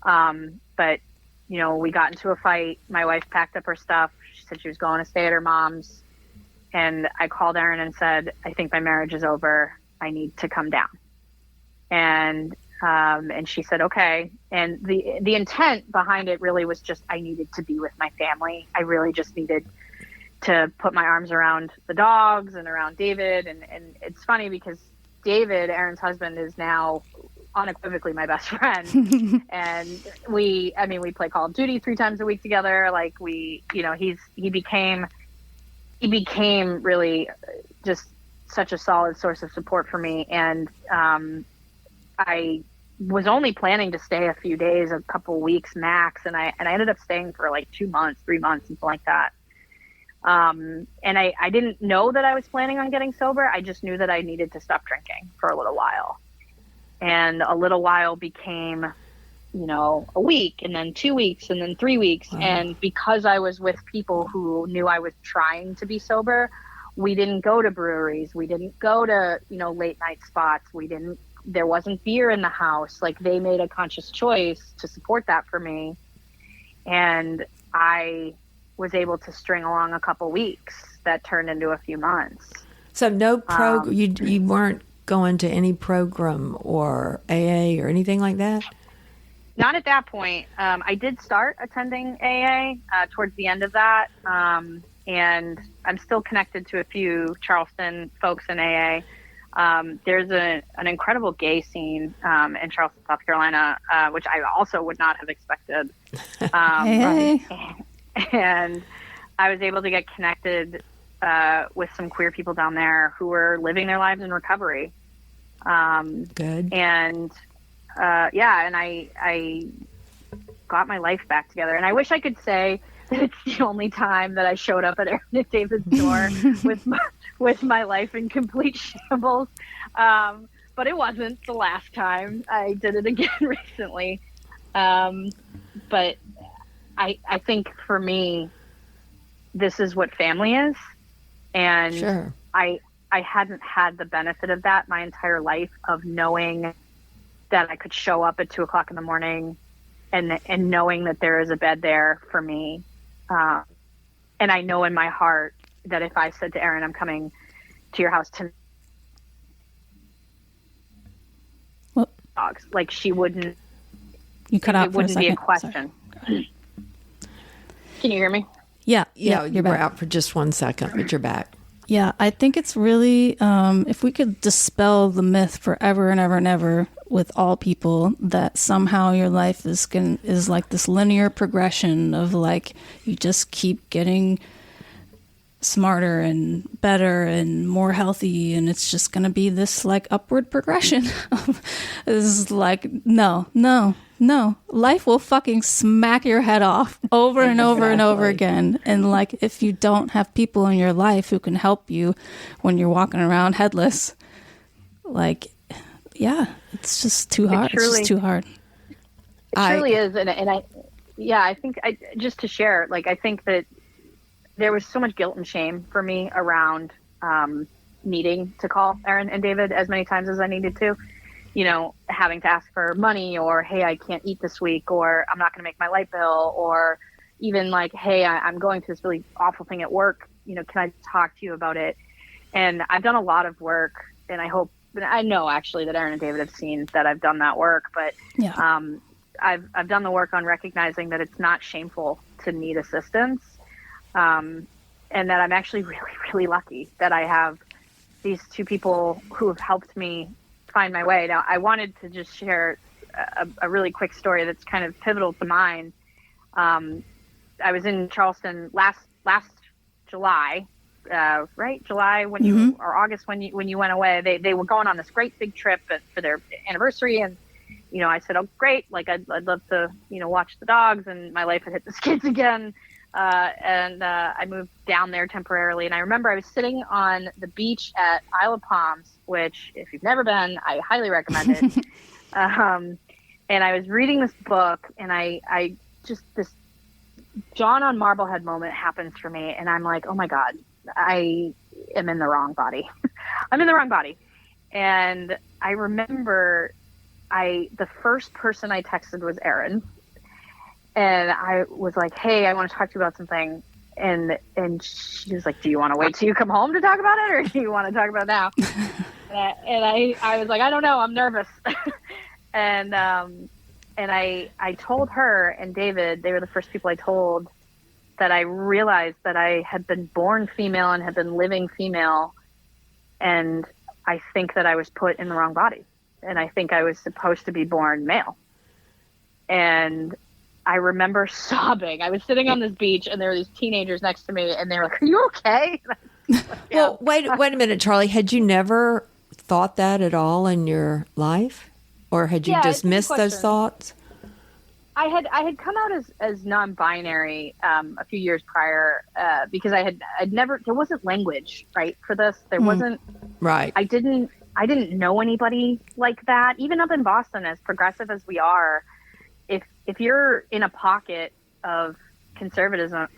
[SPEAKER 3] But we got into a fight. My wife packed up her stuff. She said she was going to stay at her mom's. And I called Erin and said, I think my marriage is over. I need to come down. And she said, okay. And the intent behind it really was just, I needed to be with my family. I really just needed to put my arms around the dogs and around David. And it's funny because David, Erin's husband, is now unequivocally my best friend. And we play Call of Duty 3 times a week together. Like he became really just such a solid source of support for me. And I was only planning to stay a few days, a couple weeks max. And I ended up staying for like 2 months, 3 months, something like that. And I didn't know that I was planning on getting sober. I just knew that I needed to stop drinking for a little while. And a little while became, a week, and then 2 weeks, and then 3 weeks. Wow. And because I was with people who knew I was trying to be sober, we didn't go to breweries. We didn't go to, late night spots. There wasn't beer in the house. Like, they made a conscious choice to support that for me. And I was able to string along a couple weeks that turned into a few months.
[SPEAKER 1] So you weren't going to any program or AA or anything like that?
[SPEAKER 3] Not at that point. I did start attending AA towards the end of that. And I'm still connected to a few Charleston folks in AA. There's an incredible gay scene in Charleston, South Carolina, which I also would not have expected.
[SPEAKER 2] Hey.
[SPEAKER 3] And I was able to get connected with some queer people down there who were living their lives in recovery.
[SPEAKER 1] Good.
[SPEAKER 3] And and I got my life back together. And I wish I could say that it's the only time that I showed up at Aaron and David's door with my life in complete shambles. But it wasn't the last time. I did it again recently. But I think for me, this is what family is. And
[SPEAKER 1] sure.
[SPEAKER 3] I hadn't had the benefit of that my entire life, of knowing that I could show up at 2:00 in the morning and knowing that there is a bed there for me. And I know in my heart that if I said to Erin, I'm coming to your house tonight, dogs, like, she wouldn't,
[SPEAKER 2] you cut out
[SPEAKER 3] it wouldn't be a question.
[SPEAKER 2] Sorry.
[SPEAKER 3] Can you hear me?
[SPEAKER 2] Yeah,
[SPEAKER 1] you were out for just 1 second, but you're back.
[SPEAKER 2] Yeah, I think it's really, if we could dispel the myth forever and ever and ever with all people, that somehow your life is like this linear progression of, like, you just keep getting smarter and better and more healthy, and it's just going to be this, like, upward progression. It's like, no. Life will fucking smack your head off over and over and over again. And, like, if you don't have people in your life who can help you when you're walking around headless, like, yeah, it's just too hard. It's just too hard.
[SPEAKER 3] It truly is. And I think just to share, like, I think that there was so much guilt and shame for me around needing to call Erin and David as many times as I needed to. Having to ask for money, or, hey, I can't eat this week, or I'm not going to make my light bill, or even like, hey, I'm going through this really awful thing at work. Can I talk to you about it? And I've done a lot of work, and I know actually that Erin and David have seen that I've done that work, but
[SPEAKER 2] yeah.
[SPEAKER 3] I've done the work on recognizing that it's not shameful to need assistance. And that I'm actually really, really lucky that I have these two people who have helped me find my way. Now, I wanted to just share a really quick story that's kind of pivotal to mine. I was in Charleston last July, right? July when you, or August when you went away. They were going on this great big trip for their anniversary, and I said, oh, great, like I'd love to watch the dogs, and my life had hit the skids again. And I moved down there temporarily. And I remember I was sitting on the beach at Isle of Palms, which, if you've never been, I highly recommend it. And I was reading this book, and I just, this John on Marblehead moment happens for me. And I'm like, oh my God, I am in the wrong body. I'm in the wrong body. And I remember the first person I texted was Erin. And I was like, hey, I want to talk to you about something. And she was like, do you want to wait till you come home to talk about it, or do you want to talk about it now? and I was like, I don't know, I'm nervous. and I told her and David, they were the first people I told, that I realized that I had been born female and had been living female. And I think that I was put in the wrong body. And I think I was supposed to be born male. And I remember sobbing. I was sitting on this beach, and there were these teenagers next to me, and they were like, are you okay? Like, yeah.
[SPEAKER 1] Well, wait a minute, Charlie. Had you never thought that at all in your life? Or had you
[SPEAKER 3] Yeah, it's a good
[SPEAKER 1] dismissed those
[SPEAKER 3] question.
[SPEAKER 1] thoughts?
[SPEAKER 3] I had come out as non-binary a few years prior because I'd never, there wasn't language, right, for this. There wasn't.
[SPEAKER 1] Right.
[SPEAKER 3] I didn't know anybody like that. Even up in Boston, as progressive as we are, if you're in a pocket of conservatism,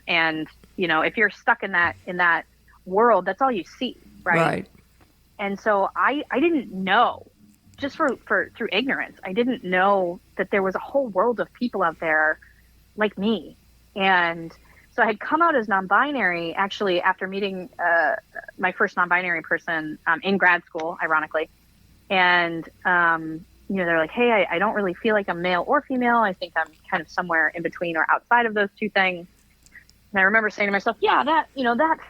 [SPEAKER 3] and if you're stuck in that world, that's all you see, right?
[SPEAKER 1] Right.
[SPEAKER 3] And so I didn't know, just through ignorance, I didn't know that there was a whole world of people out there like me. And so I had come out as non-binary actually after meeting my first non-binary person in grad school, ironically. And they're like, hey, I don't really feel like I'm male or female. I think I'm kind of somewhere in between or outside of those two things. And I remember saying to myself, yeah, that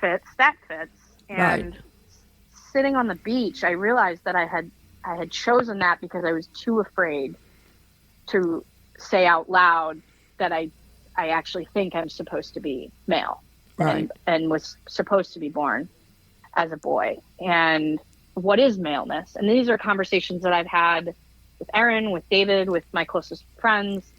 [SPEAKER 3] fits. And
[SPEAKER 1] right.
[SPEAKER 3] Sitting on the beach, I realized that I had chosen that because I was too afraid to say out loud that I actually think I'm supposed to be male,
[SPEAKER 1] right.
[SPEAKER 3] and was supposed to be born as a boy. And what is maleness? And these are conversations that I've had with Erin, with David, with my closest friends,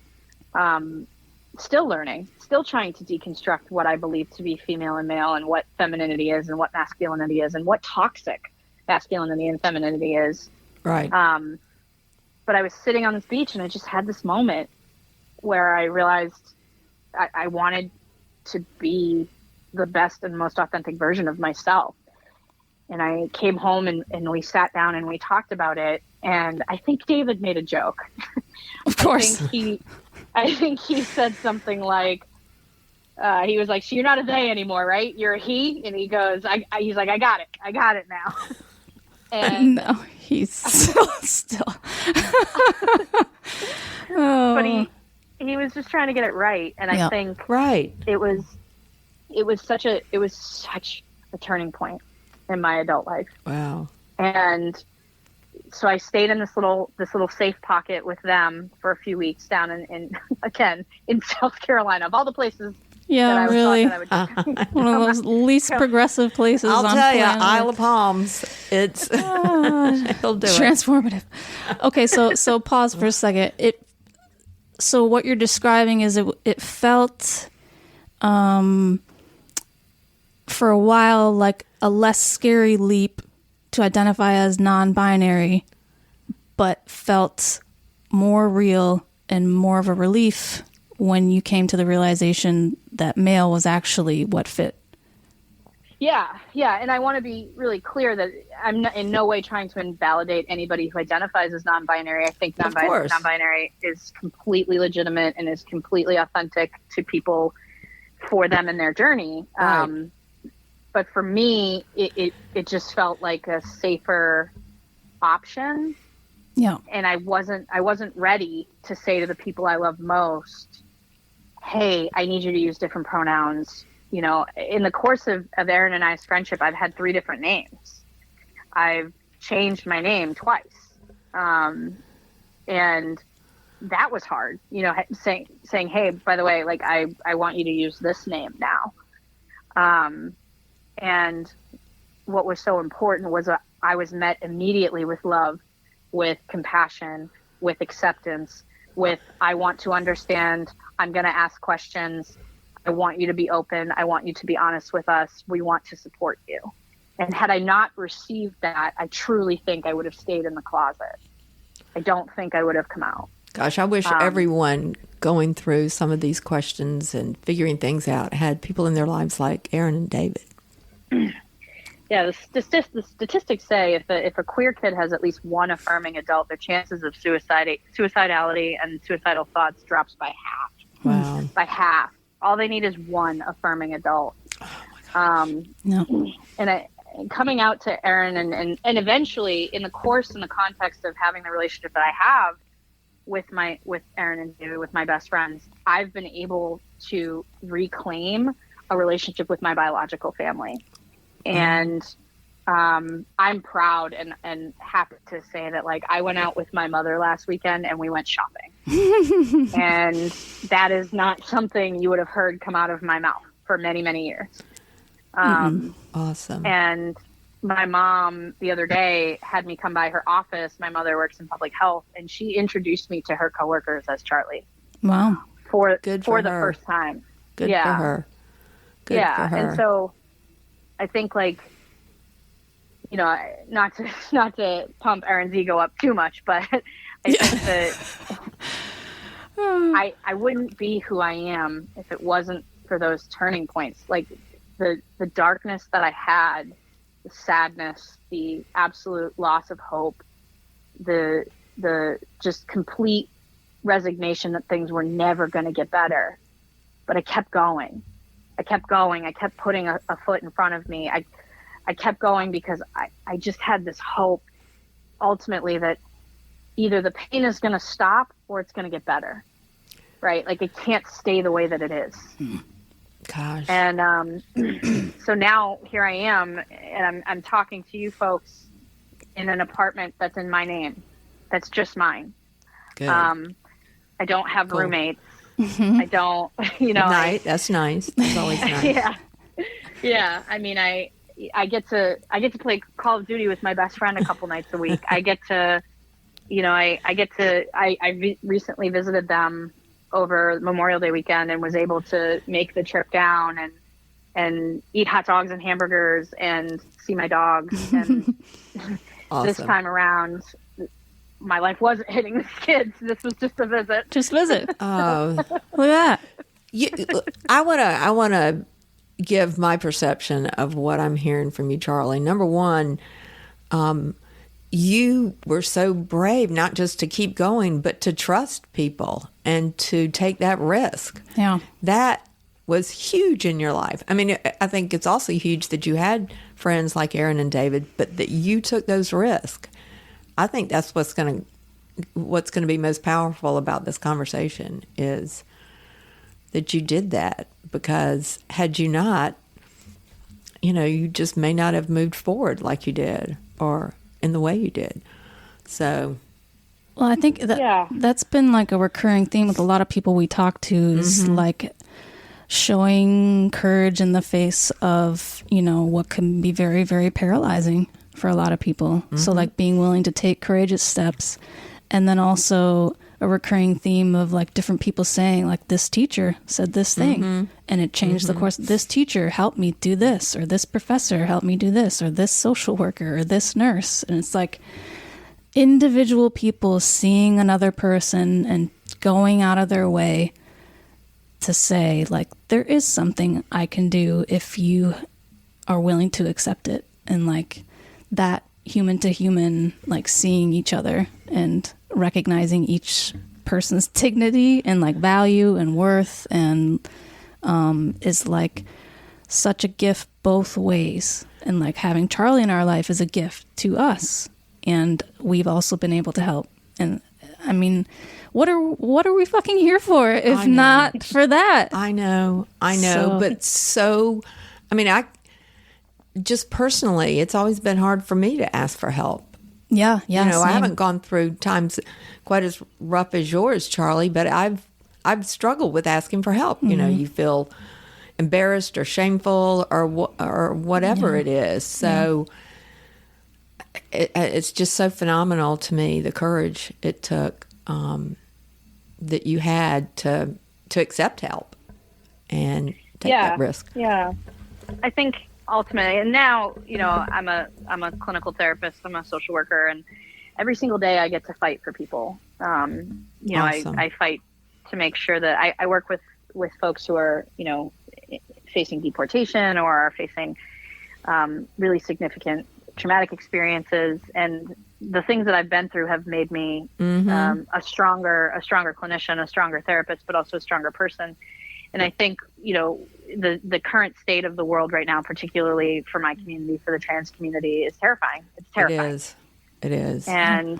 [SPEAKER 3] still learning, still trying to deconstruct what I believe to be female and male, and what femininity is, and what masculinity is, and what toxic masculinity and femininity is.
[SPEAKER 1] Right.
[SPEAKER 3] But I was sitting on this beach and I just had this moment where I realized I wanted to be the best and most authentic version of myself. And I came home and we sat down and we talked about it. And I think David made a joke.
[SPEAKER 2] Of course.
[SPEAKER 3] I think he said something like, he was like, so you're not a they anymore, right? You're a he? And he goes, he's like, I got it now. And
[SPEAKER 2] no, he's still. Oh.
[SPEAKER 3] But he was just trying to get it right. And I think
[SPEAKER 1] right.
[SPEAKER 3] it was such a turning point in my adult life.
[SPEAKER 1] Wow.
[SPEAKER 3] And so I stayed in this little safe pocket with them for a few weeks down in South Carolina, of all the places.
[SPEAKER 2] Yeah,
[SPEAKER 3] that I
[SPEAKER 2] really.
[SPEAKER 3] One
[SPEAKER 2] of those least progressive places.
[SPEAKER 1] I'll
[SPEAKER 2] on
[SPEAKER 1] tell you,
[SPEAKER 2] planet.
[SPEAKER 1] Isle of Palms. It's he'll do
[SPEAKER 2] transformative. Okay, so pause for a second. So what you're describing is it felt for a while like a less scary leap to identify as non-binary, but felt more real and more of a relief when you came to the realization that male was actually what fit.
[SPEAKER 3] Yeah. And I want to be really clear that I'm not, in no way trying to invalidate anybody who identifies as non-binary. I think non-binary is completely legitimate and is completely authentic to people for them and their journey.
[SPEAKER 1] Right.
[SPEAKER 3] But for me, it just felt like a safer option.
[SPEAKER 2] Yeah.
[SPEAKER 3] And I wasn't ready to say to the people I love most, hey, I need you to use different pronouns. In the course of Erin and I's friendship, I've had 3 different names. I've changed my name twice. And that was hard, saying, hey, by the way, like, I want you to use this name now. And what was so important was I was met immediately with love, with compassion, with acceptance, with I want to understand, I'm going to ask questions, I want you to be open, I want you to be honest with us, we want to support you. And had I not received that, I truly think I would have stayed in the closet. I don't think I would have come out.
[SPEAKER 1] Gosh, I wish everyone going through some of these questions and figuring things out had people in their lives like Erin and David.
[SPEAKER 3] Yeah, the statistics say if a queer kid has at least one affirming adult, their chances of suicidality and suicidal thoughts drops by half.
[SPEAKER 1] Wow.
[SPEAKER 3] By half. All they need is one affirming adult.
[SPEAKER 1] Oh my gosh.
[SPEAKER 3] And coming out to Erin and eventually in the course and the context of having the relationship that I have with Erin and David, with my best friends, I've been able to reclaim a relationship with my biological family. And I'm proud and happy to say that, like, I went out with my mother last weekend and we went shopping. And that is not something you would have heard come out of my mouth for many, many years.
[SPEAKER 1] Awesome.
[SPEAKER 3] And my mom the other day had me come by her office. My mother works in public health, and she introduced me to her coworkers as Charlie.
[SPEAKER 2] Wow.
[SPEAKER 3] For
[SPEAKER 1] Good
[SPEAKER 3] for
[SPEAKER 1] for
[SPEAKER 3] the
[SPEAKER 1] her.
[SPEAKER 3] first time.
[SPEAKER 1] Good
[SPEAKER 3] Yeah.
[SPEAKER 1] for her. Good
[SPEAKER 3] Yeah.
[SPEAKER 1] for her.
[SPEAKER 3] And so I think, like, you know, not to pump Erin's ego up too much, but I think that I wouldn't be who I am if it wasn't for those turning points. Like the darkness that I had, the sadness, the absolute loss of hope, the just complete resignation that things were never going to get better. But I kept going. I kept putting a foot in front of me. I kept going because I just had this hope ultimately that either the pain is going to stop or it's going to get better, right? Like it can't stay the way that it is.
[SPEAKER 1] Gosh.
[SPEAKER 3] And so now here I am, and I'm talking to you folks in an apartment that's in my name. That's just mine.
[SPEAKER 1] Good.
[SPEAKER 3] I don't have
[SPEAKER 1] Cool.
[SPEAKER 3] roommates. I don't, you know.
[SPEAKER 1] That's nice. That's always nice.
[SPEAKER 3] Yeah. Yeah. I mean, I get to play Call of Duty with my best friend a couple nights a week. I get to, you know, I recently visited them over Memorial Day weekend and was able to make the trip down and eat hot dogs and hamburgers and see my dogs. And
[SPEAKER 1] Awesome.
[SPEAKER 3] This time around, my life wasn't hitting the skids. This was just a visit.
[SPEAKER 2] Just visit.
[SPEAKER 1] Oh,
[SPEAKER 2] Look at that.
[SPEAKER 1] I want to give my perception of what I'm hearing from you, Charlie. Number one, you were so brave, not just to keep going, but to trust people and to take that risk.
[SPEAKER 2] Yeah.
[SPEAKER 1] That was huge in your life. I mean, I think it's also huge that you had friends like Erin and David, but that you took those risks. I think that's what's going to be most powerful about this conversation is that you did that, because had you not, you know, you just may not have moved forward like you did or in the way you did. So,
[SPEAKER 2] Well, I think that's been like a recurring theme with a lot of people we talk to is like showing courage in the face of, you know, what can be very, very paralyzing for a lot of people. So like being willing to take courageous steps, and then also a recurring theme of like different people saying like, this teacher said this thing and it changed the course. This teacher helped me do this, or this professor helped me do this, or this social worker, or this nurse. And it's like individual people seeing another person and going out of their way to say like, there is something I can do if you are willing to accept it. And like that human to human, like seeing each other and recognizing each person's dignity and like value and worth and is like such a gift both ways. And like having Charlie in our life is a gift to us, and we've also been able to help. And I mean, what are we fucking here for if not for that?
[SPEAKER 1] I know, so, I mean, I just personally, it's always been hard for me to ask for help.
[SPEAKER 2] Yeah.
[SPEAKER 1] You know,
[SPEAKER 2] same.
[SPEAKER 1] I haven't gone through times quite as rough as yours, Charlie, but I've struggled with asking for help. You know, you feel embarrassed or shameful or whatever it is. So it's just so phenomenal to me, the courage it took that you had to accept help and take that risk.
[SPEAKER 3] Yeah. I think ultimately, and now, you know, I'm a clinical therapist, I'm a social worker, and every single day I get to fight for people. You know,
[SPEAKER 1] Awesome.
[SPEAKER 3] I fight to make sure that I work with folks who are, you know, facing deportation or are facing really significant traumatic experiences, and the things that I've been through have made me a stronger clinician, a stronger therapist, but also a stronger person. And I think, you know, the current state of the world right now, particularly for my community, for the trans community, is terrifying. It's terrifying.
[SPEAKER 1] It is.
[SPEAKER 3] And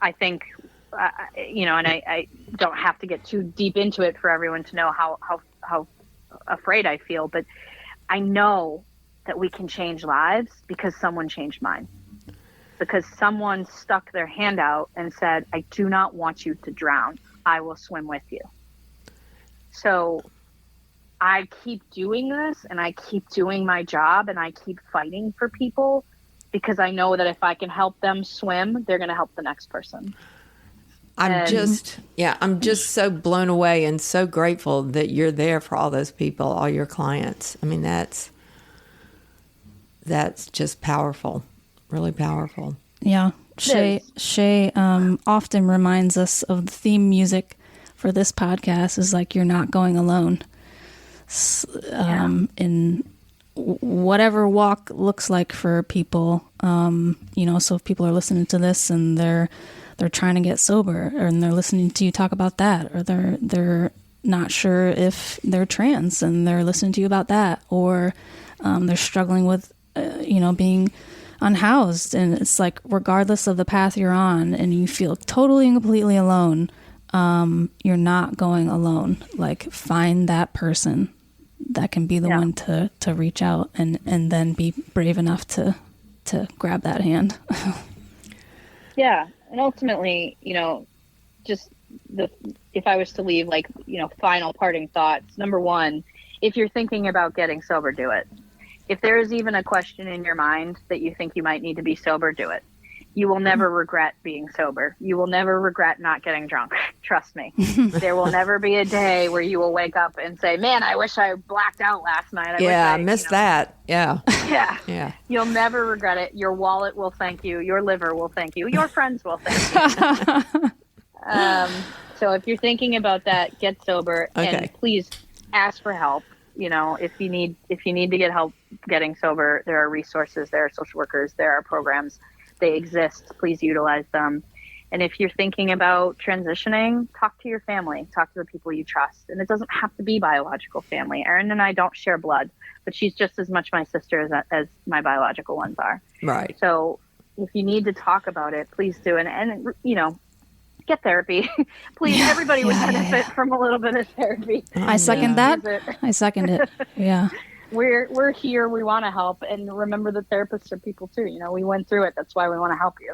[SPEAKER 3] I think, you know, and I don't have to get too deep into it for everyone to know how afraid I feel, but I know that we can change lives because someone changed mine. Because someone stuck their hand out and said, I do not want you to drown. I will swim with you. So I keep doing this, and I keep doing my job, and I keep fighting for people because I know that if I can help them swim, they're going to help the next person.
[SPEAKER 1] I'm just so blown away and so grateful that you're there for all those people, all your clients. I mean, that's just powerful, really powerful.
[SPEAKER 2] Yeah. Shay often reminds us of the theme music for this podcast is like, you're not going alone. In whatever walk looks like for people, so if people are listening to this and they're trying to get sober, and they're listening to you talk about that, or they're not sure if they're trans and they're listening to you about that, or they're struggling with, being unhoused, and it's like, regardless of the path you're on and you feel totally and completely alone, you're not going alone. Like, find that person that can be the one to reach out and then be brave enough to grab that hand.
[SPEAKER 3] Yeah. And ultimately, just if I was to leave, like, final parting thoughts, number one, if you're thinking about getting sober, do it. If there is even a question in your mind that you think you might need to be sober, do it. You will never regret being sober. You will never regret not getting drunk. Trust me. There will never be a day where you will wake up and say, man, I wish I blacked out last night.
[SPEAKER 1] I missed that. Yeah.
[SPEAKER 3] Yeah. You'll never regret it. Your wallet will thank you. Your liver will thank you. Your friends will thank you. So if you're thinking about that, get sober, and please ask for help. If you need to get help getting sober, there are resources, there are social workers, there are programs. They exist. Please utilize them. And if you're thinking about transitioning, talk to your family, talk to the people you trust. And it doesn't have to be biological family. Erin and I don't share blood, but she's just as much my sister as my biological ones are.
[SPEAKER 1] Right.
[SPEAKER 3] So if you need to talk about it, please do. And get therapy. Please, everybody would benefit from a little bit of therapy.
[SPEAKER 2] I second that. I second it. Yeah.
[SPEAKER 3] We're here. We want to help, and remember that therapists are people too. We went through it. That's why we want to help you.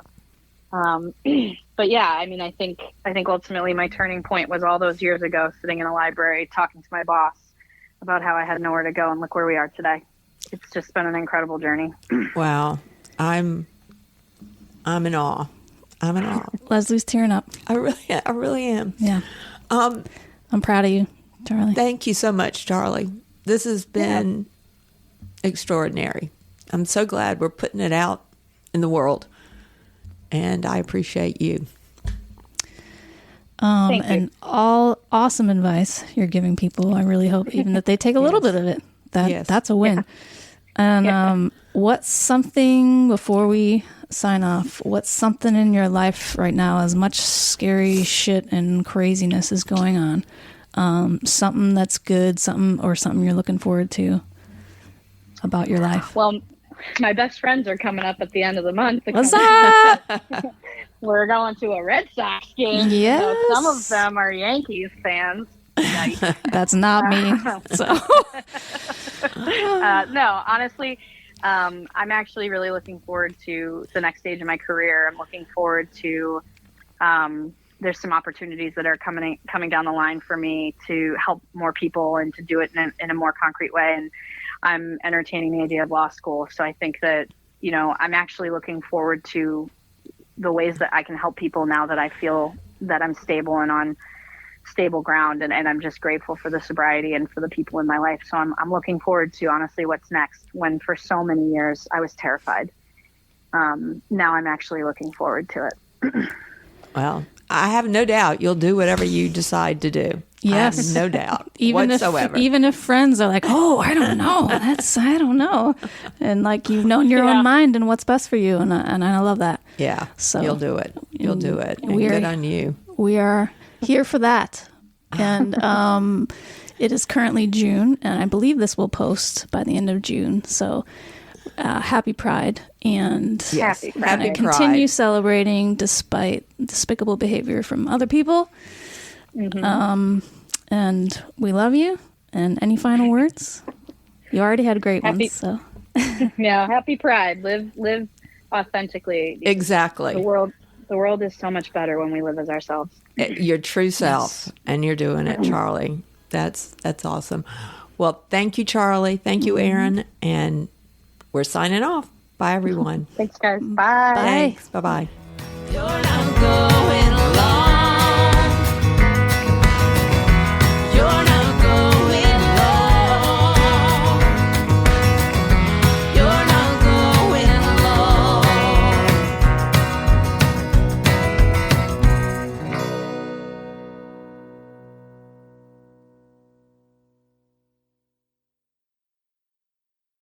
[SPEAKER 3] But yeah, I mean, I think ultimately my turning point was all those years ago, sitting in a library talking to my boss about how I had nowhere to go, and look where we are today. It's just been an incredible journey.
[SPEAKER 1] Wow, I'm in awe. I'm in awe.
[SPEAKER 2] Leslie's tearing up.
[SPEAKER 1] I really am.
[SPEAKER 2] Yeah. I'm proud of you, Charlie.
[SPEAKER 1] Thank you so much, Charlie. This has been extraordinary. I'm so glad we're putting it out in the world, and I appreciate you.
[SPEAKER 3] Thank you.
[SPEAKER 2] And all awesome advice you're giving people. I really hope even that they take a little bit of it. That's a win. Yeah. And what's something, before we sign off, what's something in your life right now, as much scary shit and craziness is going on? Something that's good, something you're looking forward to about your life.
[SPEAKER 3] Well, my best friends are coming up at the end of the month.
[SPEAKER 2] What's up?
[SPEAKER 3] We're going to a Red Sox game.
[SPEAKER 2] Yes.
[SPEAKER 3] So some of them are Yankees fans.
[SPEAKER 2] That's not me. So.
[SPEAKER 3] No, honestly, I'm actually really looking forward to the next stage of my career. I'm looking forward to there's some opportunities that are coming down the line for me to help more people and to do it in a more concrete way. And I'm entertaining the idea of law school. So I think that, I'm actually looking forward to the ways that I can help people now that I feel that I'm stable and on stable ground. And I'm just grateful for the sobriety and for the people in my life. So I'm looking forward to, honestly, what's next, when for so many years I was terrified. Now I'm actually looking forward to it.
[SPEAKER 1] Well, I have no doubt you'll do whatever you decide to do.
[SPEAKER 2] Yes.
[SPEAKER 1] I have no doubt
[SPEAKER 2] whatsoever. Even if friends are like, oh, I don't know. I don't know. And like, you've known your own mind and what's best for you. And I love that.
[SPEAKER 1] Yeah. So you'll do it. You'll do it. And good on you.
[SPEAKER 2] We are here for that. And it is currently June, and I believe this will post by the end of June. So happy Pride, and
[SPEAKER 3] yes, happy
[SPEAKER 2] continue celebrating despite despicable behavior from other people. Mm-hmm. And we love you. And any final words? You already had great ones. So
[SPEAKER 3] yeah, happy Pride. Live authentically.
[SPEAKER 1] Exactly.
[SPEAKER 3] The world is so much better when we live as ourselves.
[SPEAKER 1] Your true self, yes. And you're doing it, Charlie. That's awesome. Well, thank you, Charlie. Thank you, Erin. And we're signing off. Bye, everyone.
[SPEAKER 3] Thanks, guys. Bye.
[SPEAKER 1] Thanks. Bye-bye.
[SPEAKER 2] Bye.